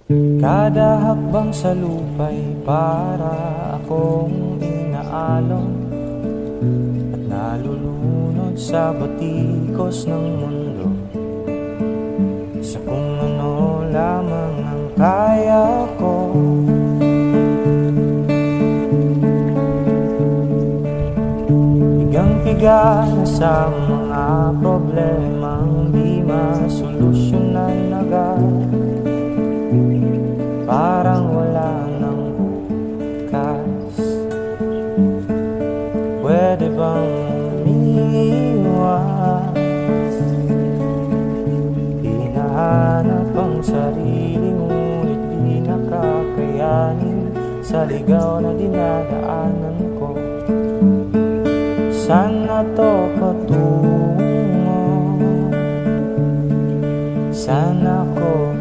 Kada hakbang sa lupa'y para akong inaalon at nalulunod sa batikos ng mundo, sa kung ano lamang ang kaya ko. Higang-higa na sa mga problemang di masolusyonan agad, parang wala nang bukas. Pwede bang umiwas? Hinahanap ang sarili ngunit di nakakayanin sa ligaw na dinadaanan ko. Sana to patungo, sana ko